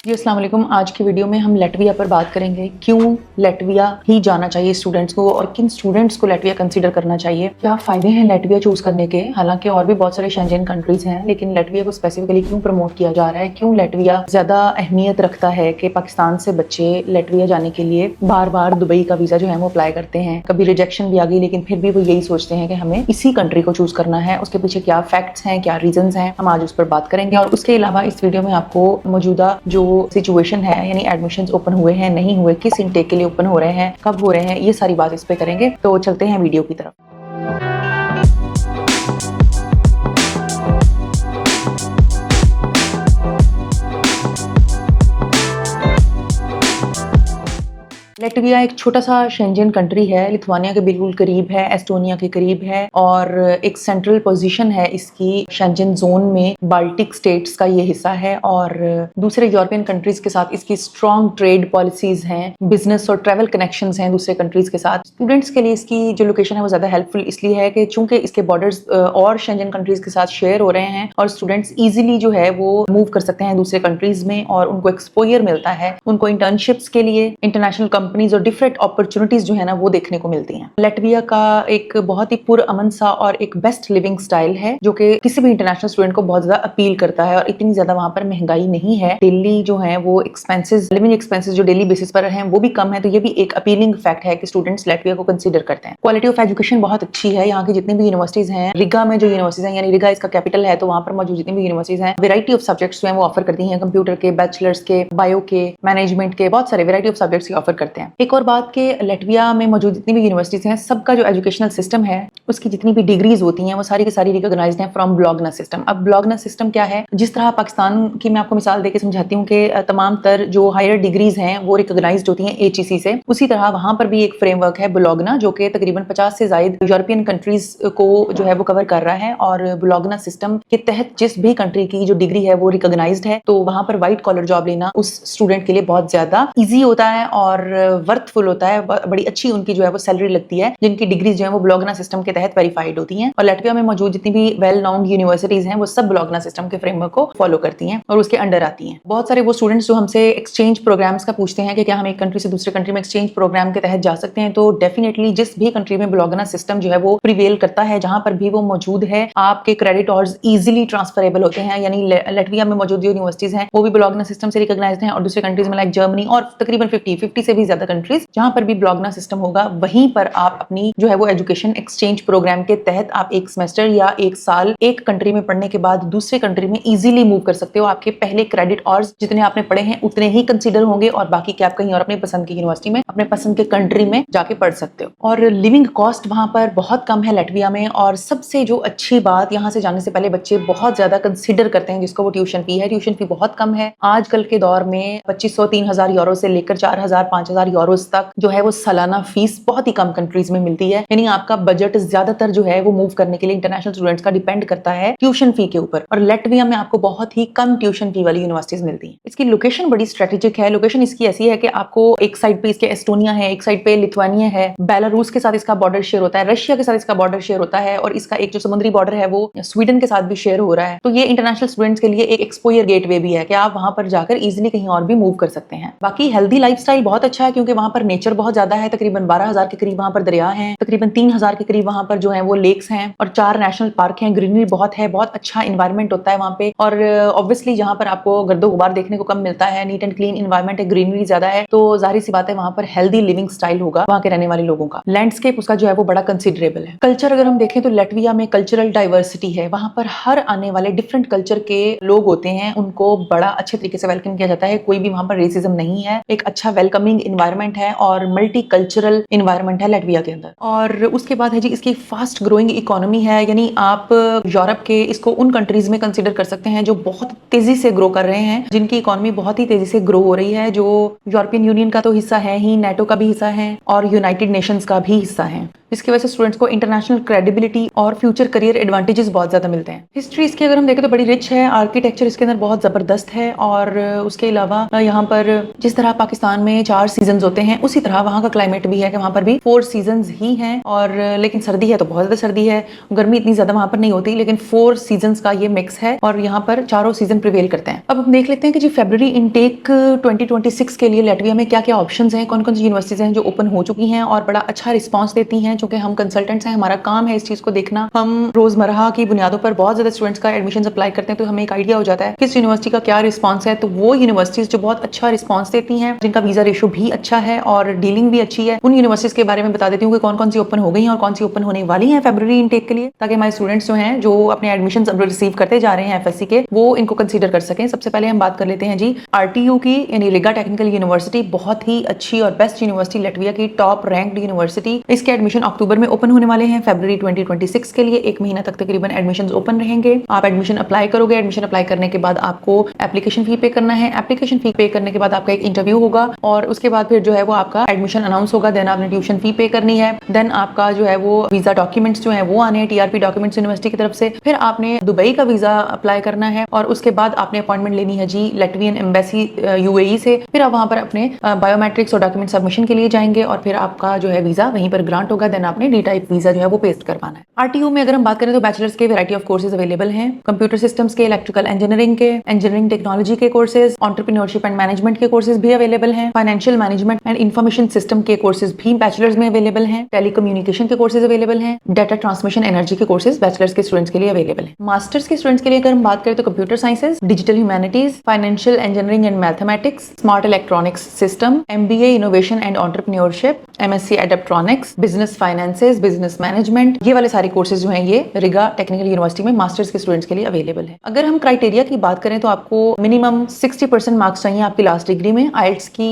जी अस्सलाम वालेकुम। आज की वीडियो में हम लैटविया पर बात करेंगे। क्यों लैटविया ही जाना चाहिए स्टूडेंट्स को और किन स्टूडेंट्स को लैटविया कंसीडर करना चाहिए, क्या फ़ायदे हैं लैटविया चूज़ करने के। हालांकि और भी बहुत सारे शेंजन कंट्रीज़ हैं, लेकिन लैटविया को स्पेसिफिकली क्यों प्रमोट किया जा रहा है, क्यों लैटविया ज़्यादा अहमियत रखता है कि पाकिस्तान से बच्चे लैटविया जाने के लिए बार बार दुबई का वीज़ा जो है वो अप्लाई करते हैं। कभी रिजेक्शन भी आ गई, लेकिन फिर भी वो यही सोचते हैं कि हमें इसी कंट्री को चूज़ करना है। उसके पीछे क्या फैक्ट्स हैं, क्या रीजंस हैं, हम आज उस पर बात करेंगे। और उसके अलावा इस वीडियो में आपको मौजूदा जो सिचुएशन है, यानी एडमिशंस ओपन हुए हैं नहीं हुए, किस इनटेक के लिए ओपन हो रहे हैं, कब हो रहे हैं, ये सारी बात इस पे करेंगे। तो चलते हैं वीडियो की तरफ। लैटविया एक छोटा सा शेंजन कंट्री है, लिथुआनिया के बिल्कुल करीब है, एस्टोनिया के करीब है और एक सेंट्रल पोजीशन है इसकी शेंजन जोन में। बाल्टिक स्टेट्स का ये हिस्सा है और दूसरे यूरोपियन कंट्रीज के साथ इसकी स्ट्रॉन्ग ट्रेड पॉलिसीज हैं, बिजनेस और ट्रैवल कनेक्शंस हैं दूसरे कंट्रीज के साथ। स्टूडेंट्स के लिए इसकी जो लोकेशन है वो ज्यादा हेल्पफुल इसलिए है कि चूंकि इसके बॉर्डर्स और शेंजन कंट्रीज के साथ शेयर हो रहे हैं और स्टूडेंट्स इजिली जो है वो मूव कर सकते हैं दूसरे कंट्रीज में और उनको एक्सपोजर मिलता है, उनको इंटर्नशिप्स के लिए इंटरनेशनल कंपनीज और डिफरेंट अपॉर्चुनिटीज जो है ना वो देखने को मिलती हैं। लैटविया का एक बहुत ही पुरअमन सा और एक बेस्ट लिविंग स्टाइल है जो कि किसी भी इंटरनेशनल स्टूडेंट को बहुत ज्यादा अपील करता है और इतनी ज्यादा वहां पर महंगाई नहीं है। डेली जो है वो एक्सपेंसेस, लिविंग एक्सपेंसेस जो डेली बेसिस पर हैं वो भी कम है, तो ये भी एक अपीलिंग फैक्ट है कि स्टूडेंट्स लैटविया को कंसीडर करते हैं। क्वालिटी ऑफ एजुकेशन बहुत अच्छी है। यहाँ की जितनी भी यूनिवर्सिटीज हैं, रिगा में जो यूनिवर्सिटीज हैं, यानी रिगा इसका कैपिटल है, तो वहां पर मौजूद जितनी भी यूनिवर्सिटीज हैं, वेराइटी ऑफ सब्जेक्ट्स जो है वो ऑफर करती हैं। कंप्यूटर के, बैचलर्स के, बायो के, मैनेजमेंट के, बहुत सारे वेराइटी ऑफ सब्जेक्ट्स ऑफर करते हैं। एक और बात के लैटविया में मौजूद जितनी भी यूनिवर्सिटीज हैं, सबका जो एजुकेशनल सिस्टम है, उसकी जितनी भी डिग्रीज होती हैं वो सारी की सारी रिकॉग्नाइज्ड हैं फ्रॉम ब्लॉगना सिस्टम। अब ब्लॉगना सिस्टम क्या है, जिस तरह पाकिस्तान की मैं आपको मिसाल देके समझाती हूँ कि तमाम तर जो हायर डिग्रीज हैं वो रिकॉग्नाइज्ड होती हैं HEC से, उसी तरह वहां पर भी एक फ्रेमवर्क है ब्लॉगना जो कि तकरीबन 50 से ज्यादा यूरोपियन कंट्रीज को जो है वो कवर कर रहा है। और ब्लॉगना सिस्टम के तहत जिस भी कंट्री की जो डिग्री है वो रिकॉग्नाइज्ड है, तो वहां पर व्हाइट कॉलर जॉब लेना उस स्टूडेंट के लिए बहुत ज्यादा ईजी होता है और वर्थफुल होता है। बड़ी अच्छी उनकी जो है वो सैलरी लगती है जिनकी डिग्रीज जो है वो ब्लॉगना सिस्टम के तहत वेरीफाइड होती हैं। और लैटविया में मौजूद जितनी भी वेल नोन यूनिवर्सिटीज हैं वो सब ब्लॉगना सिस्टम के फ्रेमवर्क को फॉलो करती हैं और उसके अंडर आती हैं। बहुत सारे वो स्टूडेंट्स जो हमसे एक्सचेंज प्रोग्राम्स का पूछते हैं कि क्या हम एक कंट्री से दूसरे कंट्री में एक्सचेंज प्रोग्राम के तहत जा सकते हैं, तो डेफिनेटली जिस भी कंट्री में ब्लॉगना सिस्टम जो है वो प्रिवेल करता है, जहां पर भी वो मौजूद है, आपके क्रेडिट और इजिली ट्रांसफरेबल होते हैं। यानी लैटविया में मौजूद यूनिवर्सिटीज हैं वो भी ब्लॉगना सिस्टम से रिकॉग्नाइज्ड हैं और दूसरे कंट्रीज में लाइक जर्मनी और तकरीबन 50 से भी ज्यादा कंट्रीज जहां पर भी ब्लॉगना सिस्टम होगा, वहीं पर आप अपनी जो है वो एजुकेशन एक्सचेंज प्रोग्राम के तहत आप एक सेमेस्टर या एक साल एक कंट्री में पढ़ने के बाद दूसरे कंट्री में इजीली मूव कर सकते हो। आपके पहले क्रेडिट और जितने आपने पढ़े हैं उतने ही कंसीडर होंगे और बाकी के आप कहीं और अपने पसंद की यूनिवर्सिटी में, अपने पसंद के कंट्री में जाके पढ़ सकते हो। और लिविंग कॉस्ट वहां पर बहुत कम है लैटविया में। और सबसे जो अच्छी बात, यहाँ से जाने से पहले बच्चे बहुत ज्यादा कंसीडर करते हैं जिसको वो ट्यूशन फी है। ट्यूशन फी बहुत कम है आजकल के दौर में, 2500-3000 यूरो से लेकर 4000-5000 यूरो तक जो है वो सालाना फीस बहुत ही कम कंट्रीज में मिलती है। यानी आपका बजट ज्यादातर जो है वो मूव करने के लिए इंटरनेशनल स्टूडेंट्स का डिपेंड करता है ट्यूशन फी के ऊपर। और लैटविया में आपको बहुत ही कम ट्यूशन फी वाली यूनिवर्सिटीज मिलती हैं। इसकी लोकेशन बड़ी स्ट्रेटेजिक है। लोकेशन इसकी ऐसी है कि आपको एक साइड पे इसके एस्टोनिया है, एक साइड पे लिथुआनिया है, बेलारूस के साथ इसका बॉर्डर शेयर होता है, रशिया के साथ इसका बॉर्डर शेयर होता है और इसका एक जो समुद्री बॉर्डर है वो स्वीडन के साथ भी शेयर हो रहा है। तो ये इंटरनेशनल स्टूडेंट्स के लिए एक एक्सपोजर गेटवे भी है कि आप वहां पर जाकर इजिली कहीं और भी मूव कर सकते हैं। बाकी हेल्दी लाइफस्टाइल बहुत अच्छा है क्योंकि वहां पर नेचर बहुत ज्यादा है। तकरीबन 12000 के करीब वहां पर दरिया हैं, तकरीबन 3000 के करीब वहां पर जो है वो लेक्स हैं और 4 नेशनल पार्क हैं। ग्रीनरी बहुत है, बहुत अच्छा इन्वायरमेंट होता है वहां पे। और ऑब्वियसली यहाँ पर आपको गर्दो गुबार देखने को कम मिलता है, नीट एंड क्लीन इन्वायरमेंट है, ग्रीनरी ज्यादा है, तो जाहिर सी बात है वहां पर हेल्दी लिविंग स्टाइल होगा वहां के रहने वाले लोगों का। लैंडस्केप उसका जो है वो बड़ा कंसिडरेबल है। कल्चर अगर हम देखें तो लैटविया में कल्चरल डाइवर्सिटी है। वहां पर हर आने वाले डिफरेंट कल्चर के लोग होते हैं, उनको बड़ा अच्छे तरीके से वेलकम किया जाता है। कोई भी वहां पर रेसिज्म नहीं है, एक अच्छा वेलकमिंग इन्वायरमेंट है और मल्टी कल्चरल इन्वायरमेंट है लैटविया के अंदर। और उसके बाद है जी इसकी फास्ट ग्रोइंग इकोनॉमी है। यानी आप यूरोप के इसको उन कंट्रीज में कंसीडर कर सकते हैं जो बहुत तेजी से ग्रो कर रहे हैं, जिनकी इकोनॉमी बहुत ही तेजी से ग्रो हो रही है, जो यूरोपियन यूनियन का तो हिस्सा है ही, नेटो का भी हिस्सा है और यूनाइटेड नेशंस का भी हिस्सा है। जिसकी वजह से स्टूडेंट्स को इंटरनेशनल क्रेडिबिलिटी और फ्यूचर करियर एडवांटेजेस बहुत ज्यादा मिलते हैं। हिस्ट्री इसकी अगर हम देखें तो बड़ी रिच है, आर्किटेक्चर इसके अंदर बहुत जबरदस्त है और उसके अलावा यहाँ पर जिस तरह पाकिस्तान में 4 सीजन होते हैं उसी तरह वहाँ का क्लाइमेट भी है कि वहाँ पर भी 4 सीजन ही हैं और लेकिन सर्दी है तो बहुत ज्यादा सर्दी है, गर्मी इतनी ज्यादा वहाँ पर नहीं होती, लेकिन 4 सीजन का ये मिक्स है और यहाँ पर चारों सीजन प्रिवेल करते हैं। अब हम देख लेते हैं कि जी फरवरी इनटेक 2026 के लिए लैटविया में क्या क्या ऑप्शंस हैं, कौन कौन सी यूनिवर्सिटीज हैं जो ओपन हो चुकी हैं और बड़ा अच्छा रिस्पांस देती हैं। चूंकि हम कंसल्टेंट्स हैं, हमारा काम है इस चीज को देखना, हम रोजमर्रा की बुनियादों पर बहुत ज्यादा स्टूडेंट्स का एडमिशन अप्लाई करते हैं तो हमें एक आइडिया हो जाता है किस यूनिवर्सिटी का क्या रिस्पांस है। तो वो यूनिवर्सिटीज जो बहुत अच्छा रिस्पांस देती हैं, जिनका वीजा रेशो भी अच्छा है और डीलिंग भी अच्छी है, उन यूनिवर्सिटीज के बारे में बता देती हूँ कि कौन कौन सी ओपन हो गई हैं और कौन सी ओपन होने वाली हैं फरवरी इनटेक के लिए, ताकि हमारे स्टूडेंट्स जो हैं जो अपने एडमिशन रिसीव करते जा रहे हैं एफएससी के, वो इनको कंसीडर कर सकें। सबसे पहले हम बात कर लेते हैं जी आरटीयू की, यानी रिगा टेक्निकल यूनिवर्सिटी, बहुत ही अच्छी और बेस्ट यूनिवर्सिटी, लटविया की टॉप रैंक्ड यूनिवर्सिटी। इसके एडमिशन अक्टूबर में ओपन होने वाले हैं फरवरी 2026 के लिए। 1 महीना तक तकरीबन एडमिशन ओपन रहेंगे। आप एडमिशन अप्लाई करोगे, एडमिशन अप्लाई करने के बाद आपको एप्लीकेशन फी पे करना है। एप्लीकेशन फी पे करने के बाद आपका एक इंटरव्यू होगा और उसके बाद फिर जो है वो आपका एडमिशन अनाउंस होगा। देन आपने ट्यूशन फी पे करनी है। देन आपका जो है वो वीजा डॉक्यूमेंट्स जो है वो आने हैं, टीआरपी डॉक्यूमेंट्स यूनिवर्सिटी की तरफ से। फिर आपने दुबई का वीजा अप्लाई करना है और उसके बाद आपने अपॉइंटमेंट लेनी है जी लटवियन एम्बेसी यूएई से। फिर आप वहां पर अपने बायोमेट्रिक्स और डॉक्यूमेंट सबमिशन के लिए जाएंगे और फिर आपका जो है वीजा वहीं पर ग्रांट होगा। देन आपने डी टाइप वीजा जो है वो पेस्ट करवाना है। आरटीयू में अगर हम बात करें तो बैचलर्स के वैरायटी ऑफ कोर्सेज अवेलेबल हैं, कंप्यूटर सिस्टम्स के, इलेक्ट्रिकल इंजीनियरिंग के, इंजीनियरिंग टेक्नोलॉजी के कोर्सेज, एंटरप्रेन्योरशिप एंड मैनेजमेंट के कोर्सेज भी अवेलेबल हैं, financial management and information system के कोर्सेज भी बैचलर्स में अवेलेबल हैं, टेलीकम्युनिकेशन के कोर्सेज अवेलेबल हैं, डाटा ट्रांसमिशन एनर्जी के कोर्सेज बैचलर्स के स्टूडेंट्स के लिए अवेलेबल हैं। मास्टर्स के स्टूडेंट्स के लिए अगर हम बात करें तो computer sciences, digital humanities, financial engineering and mathematics, smart electronics system, MBA innovation and entrepreneurship, MSc adaptronics, business finances, business management, ये वाले सारे कोर्सेज जो हैं ये रिगा टेक्निकल यूनिवर्सिटी में मास्टर्स के स्टूडेंट्स के लिए अवेलेबल है। अगर हम क्राइटेरिया की बात करें तो आपको मिनिमम 60% मार्क्स चाहिए आपकी लास्ट डिग्री में। आइल्स की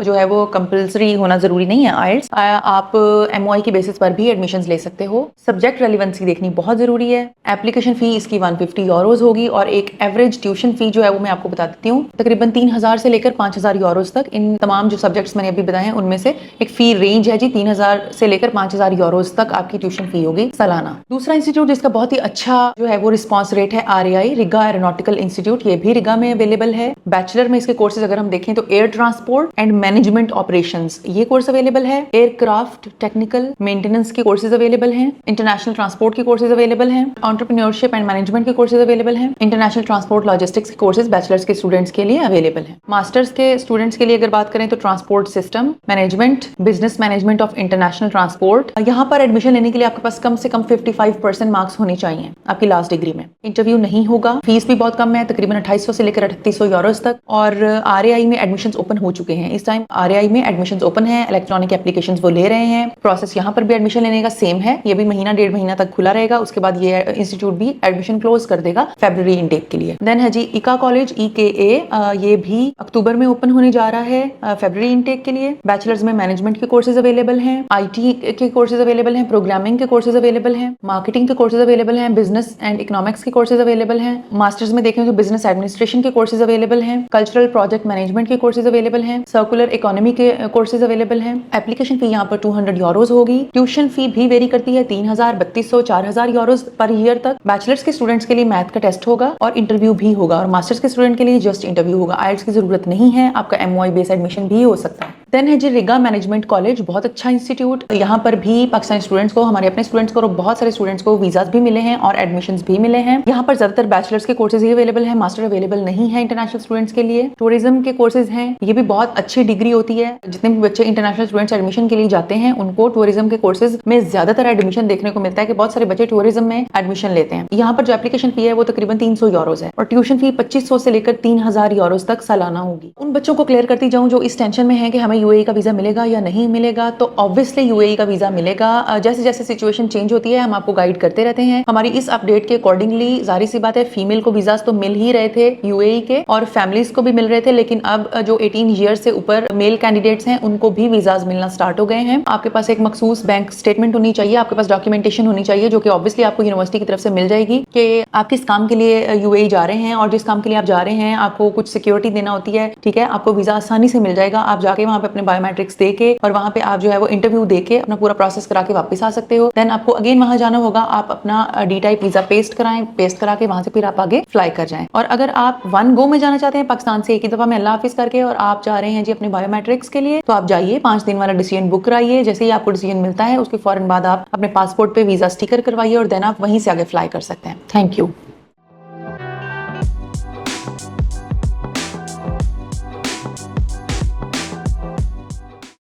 जो है वो कंपलसरी होना जरूरी नहीं है। आइल्स आप एमओआई की बेसिस पर भी एडमिशंस ले सकते हो। सब्जेक्ट रेलिवेंसी देखनी बहुत जरूरी है। एप्लीकेशन फी इसकी 150 यूरोज होगी और एक एवरेज ट्यूशन फी जो है वो मैं आपको बता देती हूँ, तकरीबन 3000 से लेकर 5000 यूरोज तक। इन तमाम जो सब्जेक्ट्स मैंने अभी बताए हैं उनमें से एक फी रेंज है जी 3000 से लेकर 5000 यूरोज तक आपकी ट्यूशन फी होगी सालाना। दूसरा इंस्टीट्यूट जिसका बहुत ही अच्छा जो है वो रिस्पांस रेट है आरएआई, रिगा एरोनॉटिकल इंस्टीट्यूट, ये भी रिगा में अवेलेबल है। बैचलर में इसके कोर्सेज अगर हम देखें तो air transport and management operations ये कोर्स अवेलेबल है, एयरक्राफ्ट टेक्निकल मेंटेनेंस के कोर्सेज अवेलेबल हैं, इंटरनेशनल ट्रांसपोर्ट के कोर्सेज अवेलेबल हैं, एंटरप्रेन्योरशिप एंड मैनेजमेंट के कोर्सेज अवेलेबल हैं, इंटरनेशनल ट्रांसपोर्ट लॉजिस्टिक्स के कोर्सेज बैचलर्स के स्टूडेंट्स के लिए अवेलेबल हैं। मास्टर्स के स्टूडेंट्स के लिए अगर बात करें तो transport system management, business management of international transport, यहाँ पर एडमिशन लेने के लिए आपके पास कम से कम 55% मार्क्स होने चाहिए आपकी लास्ट डिग्री में। इंटरव्यू नहीं होगा, फीस भी बहुत कम है, तकरीबन 2800 से लेकर 3800 यूरोज तक। और आरएआई में एडमिशंस ओपन हो चुके हैं। इस टाइम आरएआई में एडमिशंस ओपन है, इलेक्ट्रॉनिक एप्लीकेशंस वो ले रहे हैं। प्रोसेस यहाँ पर भी एडमिशन लेने का सेम है, ये भी महीना 1.5 महीना तक खुला रहेगा। उसके बाद ये इंस्टीट्यूट भी एडमिशन क्लोज कर देगा फरवरी इनटेक के लिए। देन है जी इका कॉलेज EKA, ये भी अक्टूबर में ओपन होने जा रहा है फरवरी इनटेक के लिए। बैचलर्स में मैनेजमेंट के कोर्सेज अवेलेबल हैं, IT के कोर्सेज अवेलेबल हैं, प्रोग्रामिंग के कोर्सेज अवेलेबल हैं, मार्केटिंग के कोर्सेज अवेलेबल हैं, बिजनेस एंड इकोनॉमिक्स के कोर्सेज अवेलेबल हैं। मास्टर्स में देखें तो बिजनेस एडमिनिस्ट्रेशन के कोर्सेज अवेलेबल हैं, कल्चरल प्रोजेक्ट मैनेजमेंट के कोर्सेज अवेलेबल हैं, सर्कुलर इकोनॉमी के कोर्सेज अवेलेबल हैं। एप्लीकेशन फी यहाँ पर 200 यूरोज होगी। ट्यूशन फी भी वेरी करती है, 3000, 3200, 4000 यूरोज पर ईयर तक। बैचलर्स के स्टूडेंट्स के लिए मैथ का टेस्ट होगा और इंटरव्यू भी होगा और मास्टर्स के स्टूडेंट के लिए जस्ट इंटरव्यू होगा। आइल्स की जरूरत नहीं है, आपका एमओआई बेस एडमिशन भी हो सकता है। देन है जी रिगा मैनेजमेंट कॉलेज, बहुत अच्छा इंस्टीट्यूट। यहाँ पर भी पाकिस्तानी स्टूडेंट्स को, हमारे अपने स्टूडेंट्स को और बहुत सारे स्टूडेंट्स को वीजाज भी मिले हैं और एडमिशंस भी मिले हैं। यहाँ पर ज्यादातर बैचलर्स के कोर्सेज ही अवेलेबल है, मास्टर अवेलेबल नहीं है इंटरनेशनल स्टूडेंट्स के लिए। टूरिज्म के कोर्सेज हैं, ये भी बहुत अच्छी डिग्री होती है। जितने भी बच्चे इंटरनेशनल स्टूडेंट्स एडमिशन के लिए जाते हैं उनको टूरिज्म के कोर्सेज में ज्यादातर एडमिशन देखने को मिलता है कि बहुत सारे बच्चे टूरिज्म में एडमिशन लेते हैं। यहाँ पर जो एप्लीकेशन फी है वो तकरीबन 300 यूरोज है और ट्यूशन फी 2500 से लेकर 3000 यूरोज तक सालाना होगी। उन बच्चों को क्लियर करती जाऊं जो इस टेंशन में है कि हमें यूएई का वीजा मिलेगा या नहीं मिलेगा, तो ऑब्वियसली यूएई का वीजा मिलेगा। जैसे जैसे सिचुएशन चेंज होती है हम आपको गाइड करते रहते हैं। हमारी इस अपडेट के अकॉर्डिंगली जाहिर सी बात है फीमेल को वीजाज तो मिल ही रहे थे यूएई के और फैमिलीज को भी मिल रहे थे, लेकिन अब जो 18 ईयर से ऊपर मेल कैंडिडेट्स हैं उनको भी वीजाज मिलना स्टार्ट हो गए हैं। आपके पास एक मखसूस बैंक स्टेटमेंट होनी चाहिए, आपके पास डॉक्यूमेंटेशन होनी चाहिए जो कि ऑब्वियसली आपको यूनिवर्सिटी की तरफ से मिल जाएगी कि आप किस काम के लिए यूएई जा रहे हैं और जिस काम के लिए आप जा रहे हैं आपको कुछ सिक्योरिटी देना होती है। ठीक है, आपको वीजा आसानी से मिल जाएगा। आप जाके वहां पे अपने बायोमेट्रिक्स दे के और वहाँ पे आप जो है वो इंटरव्यू दे के अपना पूरा प्रोसेस करा के वापस आ सकते हो। देन आपको अगेन वहाँ जाना होगा, आप अपना डी टाइप वीजा पेस्ट कराएं, पेस्ट करा के वहाँ से फिर आप आगे फ्लाई कर जाएं। और अगर आप वन गो में जाना चाहते हैं पाकिस्तान से एक ही दफा में अल्लाह हाफिज करके और आप जा रहे हैं जी अपने बायोमेट्रिक्स के लिए, तो आप जाइए 5 दिन वाला डिसीजन बुक कराइए। जैसे ही आपको डिसीजन मिलता है उसके फौरन बाद आप अपने पासपोर्ट पे वीजा स्टिकर करवाइए और देन आप वहीं से आगे फ्लाई कर सकते हैं। Thank you.